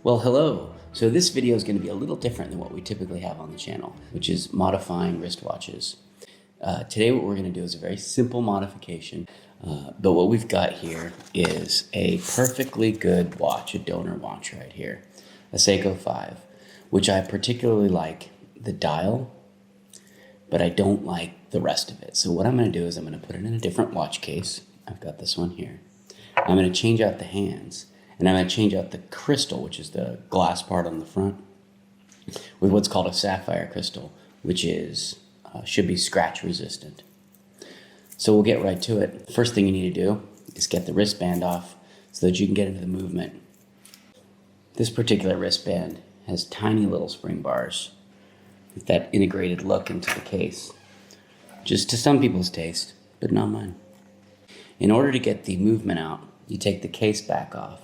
Well, hello. So this video is going to be a little different than what we typically have on the channel, which is modifying wristwatches. Today what we're going to do is a very simple modification, but what we've got here is a perfectly good watch, a donor watch right here, a Seiko 5, which I particularly like the dial, but I don't like the rest of it. So what I'm going to do is I'm going to put it in a different watch case. I've got this one here. I'm going to change out the hands. And I'm going to change out the crystal, which is the glass part on the front, with what's called a sapphire crystal, which is should be scratch resistant. So we'll get right to it. First thing you need to do is get the wristband off so that you can get into the movement. This particular wristband has tiny little spring bars with that integrated look into the case, just to some people's taste, but not mine. In order to get the movement out, you take the case back off.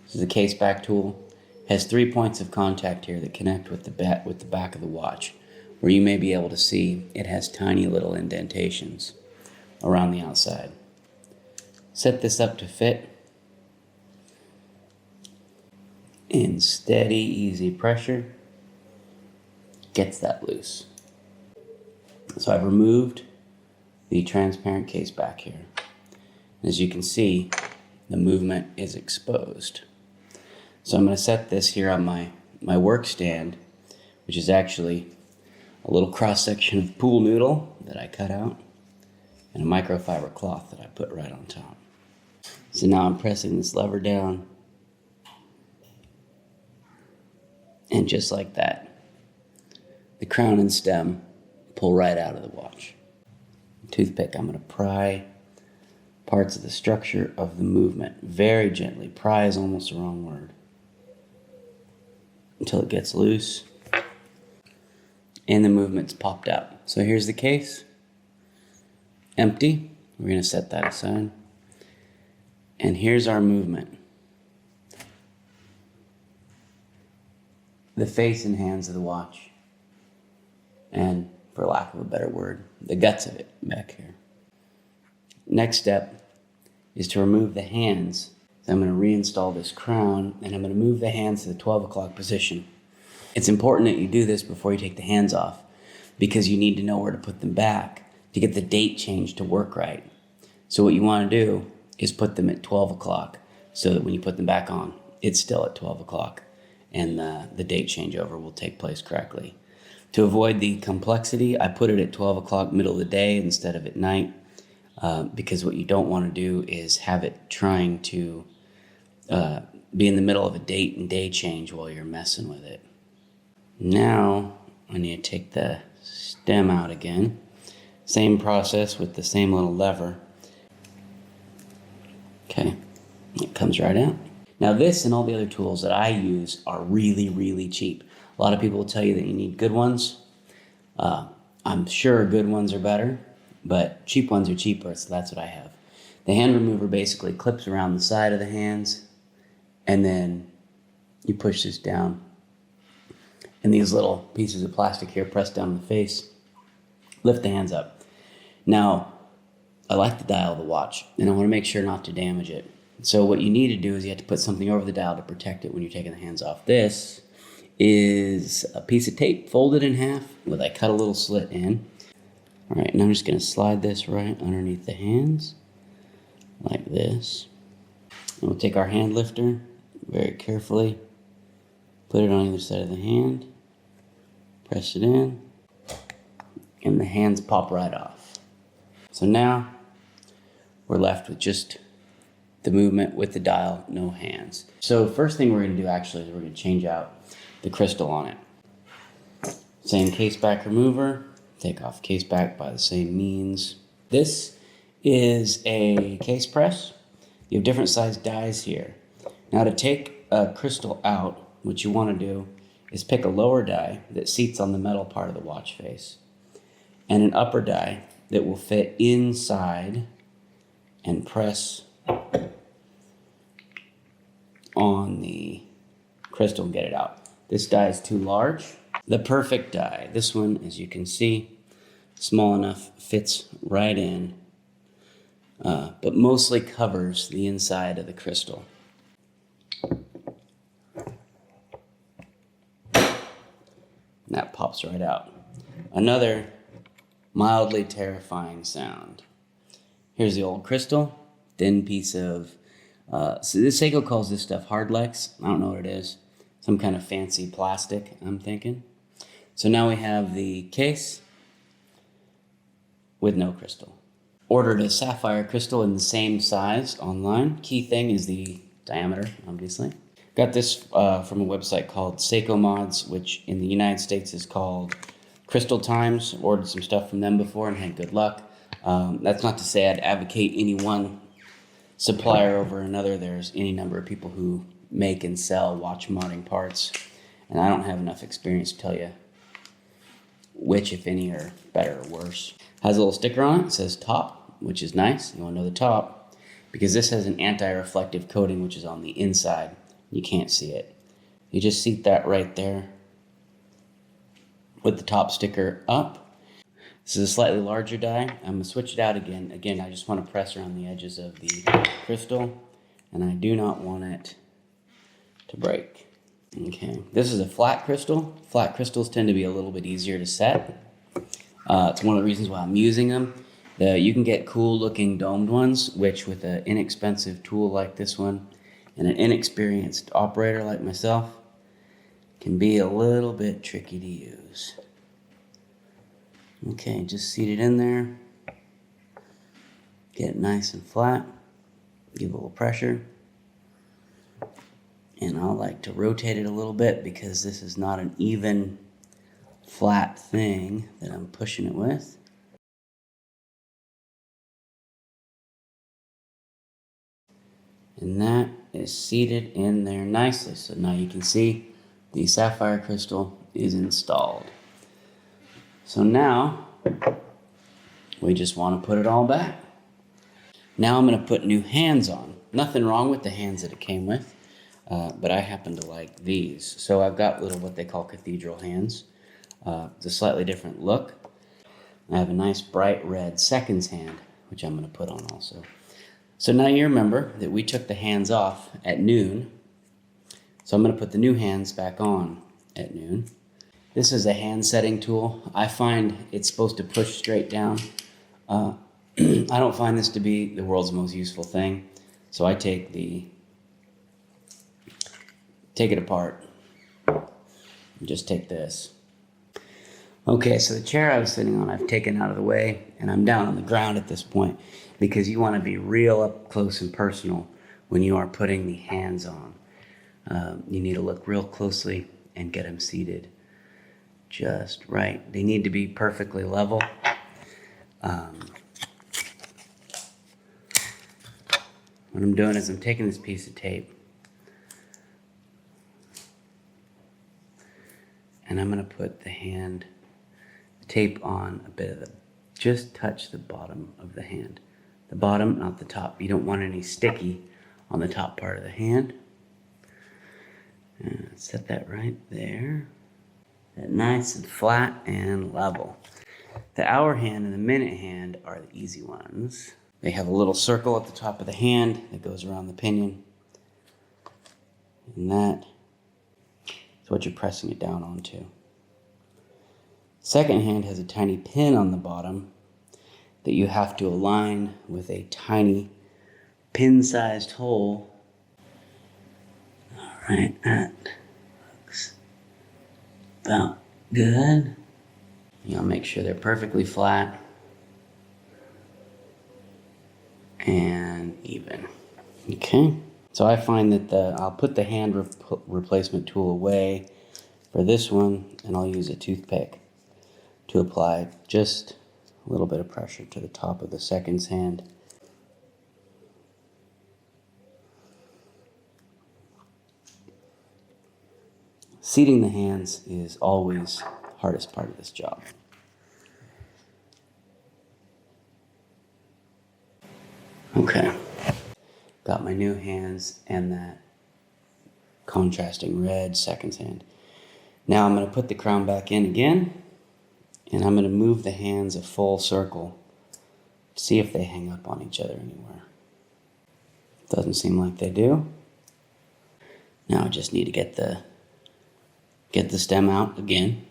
This is a case back tool. It has 3 points of contact here that connect with the back of the watch, where you may be able to see it has tiny little indentations around the outside. Set this up to fit. And steady, easy pressure gets that loose. So I've removed the transparent case back here. As you can see, the movement is exposed. So I'm going to set this here on my work stand, which is actually a little cross section of pool noodle that I cut out and a microfiber cloth that I put right on top. So now I'm pressing this lever down, and just like that, the crown and stem pull right out of the watch. Toothpick, I'm going to pry parts of the structure of the movement very gently. Pry is almost the wrong word. Until it gets loose and the movement's popped out. So here's the case, empty. We're going to set that aside. And here's our movement. The face and hands of the watch. And for lack of a better word, the guts of it back here. Next step is to remove the hands. So I'm going to reinstall this crown, and I'm going to move the hands to the 12 o'clock position. It's important that you do this before you take the hands off, because you need to know where to put them back to get the date change to work right. So what you want to do is put them at 12 o'clock so that when you put them back on, it's still at 12 o'clock, and the date changeover will take place correctly. To avoid the complexity, I put it at 12 o'clock middle of the day instead of at night. Because what you don't want to do is have it trying to be in the middle of a date and day change while you're messing with it. Now I need to take the stem out again. Same process with the same little lever. Okay, it comes right out. Now this and all the other tools that I use are really, really cheap. A lot of people will tell you that you need good ones. I'm sure good ones are better, but cheap ones are cheaper, so that's what I have. The hand remover basically clips around the side of the hands, and then you push this down. And these little pieces of plastic here press down on the face, lift the hands up. Now, I like the dial of the watch, and I want to make sure not to damage it. So what you need to do is you have to put something over the dial to protect it when you're taking the hands off. This is a piece of tape folded in half, where I cut a little slit in. All right, and I'm just going to slide this right underneath the hands, like this. And we'll take our hand lifter very carefully, put it on either side of the hand, press it in, and the hands pop right off. So now we're left with just the movement with the dial, no hands. So first thing we're going to do actually is we're going to change out the crystal on it. Same case back remover. Take off case back by the same means. This is a case press. You have different sized dies here. Now to take a crystal out, what you want to do is pick a lower die that seats on the metal part of the watch face, and an upper die that will fit inside and press on the crystal and get it out. This die is too large. The perfect die, this one, as you can see, small enough, fits right in, but mostly covers the inside of the crystal. And that pops right out. Another mildly terrifying sound. Here's the old crystal, thin piece of, so this Seiko calls this stuff hardlex. I don't know what it is. Some kind of fancy plastic, I'm thinking. So now we have the case with no crystal. Ordered a sapphire crystal in the same size online. Key thing is the diameter, obviously. Got this from a website called Seiko Mods, which in the United States is called Crystal Times. Ordered some stuff from them before and had good luck. That's not to say I'd advocate any one supplier over another. There's any number of people who make and sell watch modding parts, and I don't have enough experience to tell you which, if any, are better or worse. Has a little sticker on it. It says top, which is nice. You want to know the top because this has an anti-reflective coating, which is on the inside. You can't see it. You just see that right there with the top sticker up. This is a slightly larger die. I'm going to switch it out again. Again, I just want to press around the edges of the crystal, and I do not want it to break. Okay, this is a flat crystal. Flat crystals tend to be a little bit easier to set. It's one of the reasons why I'm using them. You can get cool looking domed ones, which with an inexpensive tool like this one and an inexperienced operator like myself can be a little bit tricky to use. Okay, just seat it in there. Get it nice and flat. Give it a little pressure. And I like to rotate it a little bit because this is not an even flat thing that I'm pushing it with. And that is seated in there nicely. So now you can see the sapphire crystal is installed. So now we just want to put it all back. Now I'm going to put new hands on. Nothing wrong with the hands that it came with, but I happen to like these. So I've got little what they call cathedral hands. It's a slightly different look. I have a nice bright red seconds hand, which I'm going to put on also. So now you remember that we took the hands off at noon. So I'm going to put the new hands back on at noon. This is a hand setting tool. I find it's supposed to push straight down. I don't find this to be the world's most useful thing. So I take it apart and just take this. Okay, so the chair I was sitting on I've taken out of the way, and I'm down on the ground at this point because you want to be real up close and personal when you are putting the hands on. You need to look real closely and get them seated just right. They need to be perfectly level. What I'm doing is I'm taking this piece of tape and I'm going to put the tape on a bit of just touch the bottom of the hand. The bottom, not the top. You don't want any sticky on the top part of the hand. And set that right there. That nice and flat and level. The hour hand and the minute hand are the easy ones. They have a little circle at the top of the hand that goes around the pinion. And that is what you're pressing it down onto. Second hand has a tiny pin on the bottom that you have to align with a tiny pin-sized hole. All right, that looks about good. You'll make sure they're perfectly flat and even. Okay, so I find that I'll put the hand replacement tool away for this one, and I'll use a toothpick to apply just a little bit of pressure to the top of the seconds hand. Seating the hands is always the hardest part of this job. Okay, got my new hands and that contrasting red seconds hand. Now I'm going to put the crown back in again, and I'm going to move the hands a full circle, see if they hang up on each other anywhere. Doesn't seem like they do. Now I just need to get the stem out again.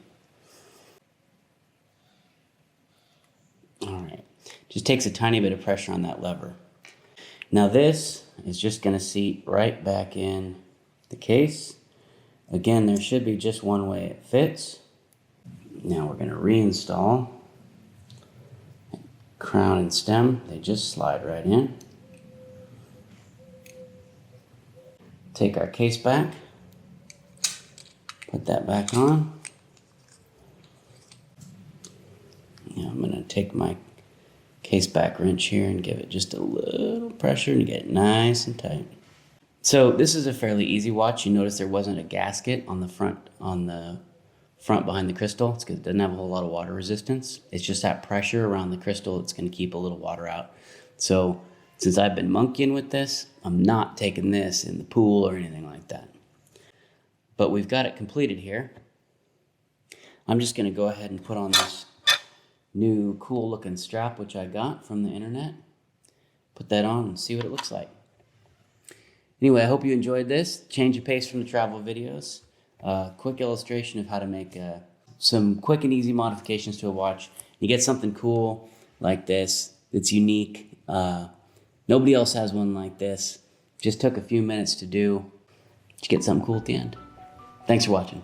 Just takes a tiny bit of pressure on that lever. Now this is just going to seat right back in the case. Again, there should be just one way it fits. Now we're going to reinstall. Crown and stem, they just slide right in. Take our case back, put that back on. Now I'm going to take my case back wrench here and give it just a little pressure and get it nice and tight. So this is a fairly easy watch. You notice there wasn't a gasket on the front behind the crystal. It's because it doesn't have a whole lot of water resistance. It's just that pressure around the crystal that's going to keep a little water out. So since I've been monkeying with this, I'm not taking this in the pool or anything like that. But we've got it completed here. I'm just going to go ahead and put on this new cool looking strap which I got from the internet. Put that on and see what it looks like. Anyway, I hope you enjoyed this. Change of pace from the travel videos. Quick illustration of how to make some quick and easy modifications to a watch. You get something cool like this that's unique. Nobody else has one like this. Just took a few minutes to do. You get something cool at the end. Thanks for watching.